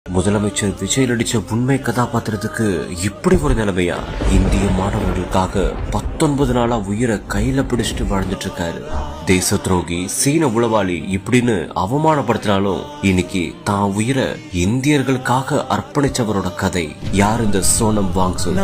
முதலமைச்சர் விஜய் நடிச்ச உண்மை கதாபாத்திரத்துக்கு இப்படி ஒரு நிலைமையா? இந்திய மாணவர்களுக்காக 19 நாளா உயிரை கையில பிடிச்சிட்டு வாழ்ந்துட்டு இருக்காரு. தேச துரோகி, சீன உளவாளி இப்படின்னு அவமானப்படுத்தினாலும் இன்னைக்கு தான் உயிரை இந்தியர்களுக்காக அர்ப்பணிச்சவரோட கதை யார்? இந்த சோனம் வாங்சுக்.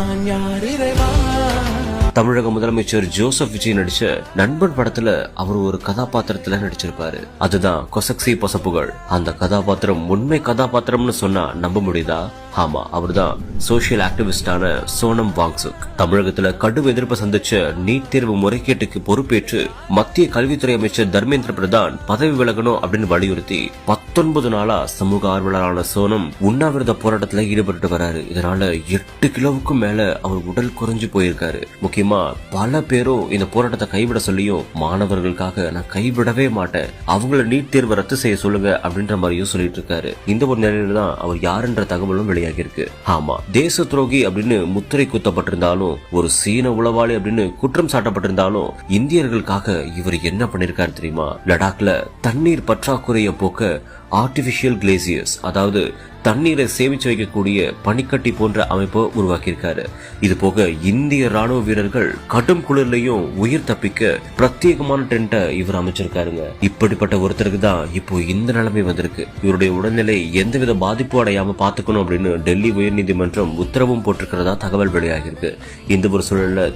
தமிழக முதலமைச்சர் ஜோசப் விஜய் நடிச்ச நண்பன் படத்துல அவர் ஒரு கதாபாத்திரத்துல நடிச்சிருப்பாரு. அதுதான் கொசக்சி பசப்புகள். அந்த கதாபாத்திரம் உண்மை கதாபாத்திரம்னு சொன்னா நம்ப முடியுதா? ஆமா, அவர்தான் சோசியல் ஆக்டிவிஸ்டான சோனம் வாங்சுக். தமிழகத்துல கடும் எதிர்ப்பு சந்திச்ச நீட் தேர்வு முறைகேட்டுக்கு பொறுப்பேற்று மத்திய கல்வித்துறை அமைச்சர் தர்மேந்திர பிரதான் பதவி விலகணும் அப்படின்னு வலியுறுத்தி 19 நாளா சமூக ஆர்வலரான சோனம் உண்ணாவிரத போராட்டத்துல ஈடுபட்டு வராரு. இதனால 8 கிலோவுக்கும் மேல அவர் உடல் குறைஞ்சு போயிருக்காரு. முக்கியமா பல பேரும் இந்த போராட்டத்தை கைவிட சொல்லியும் மாணவர்களுக்காக நான் கைவிடவே மாட்டேன், அவங்கள நீட் தேர்வை ரத்து செய்ய சொல்லுங்க அப்படின்ற மாதிரியும் சொல்லிட்டு இருக்காரு. இந்த ஒரு நிலையில தான் அவர் யாருன்ற தகவலும் வெளியாகி இருக்கு. ஆமா, தேச துரோகி அப்படின்னு முத்திரை குத்தப்பட்டிருந்தாலும், ஒரு சீன உளவாளி அப்படின்னு குற்றம் சாட்டப்பட்டிருந்தாலும், இந்தியர்களுக்காக இவர் என்ன பண்ணிருக்காரு தெரியுமா? லடாக்ல தண்ணீர் பற்றாக்குறைய போக்க ஆர்டிபிஷியல் கிளேசியர்ஸ், அதாவது தண்ணீரை சேமிச்சு வைக்கக்கூடிய பனிக்கட்டி போன்ற அமைப்பை உருவாக்கியிருக்காரு. இது போக இந்திய ராணுவ வீரர்கள் கடும் குளிர்லையும் உயிர் தப்பிக்க பிரத்யேகமான டென்ட்டை இவர் அமைச்சிருக்காருங்க. இப்படிப்பட்ட ஒருத்தருக்கு தான் இப்போ இந்த நிலைமை வந்திருக்கு. இவருடைய உடல்நிலை எந்தவித பாதிப்பு அடையாம பாத்துக்கணும் அப்படின்னு டெல்லி உயர்நீதிமன்றம் உத்தரவும் போட்டிருக்கிறதா தகவல் வெளியாகிருக்கு. இந்த ஒரு சூழல்ல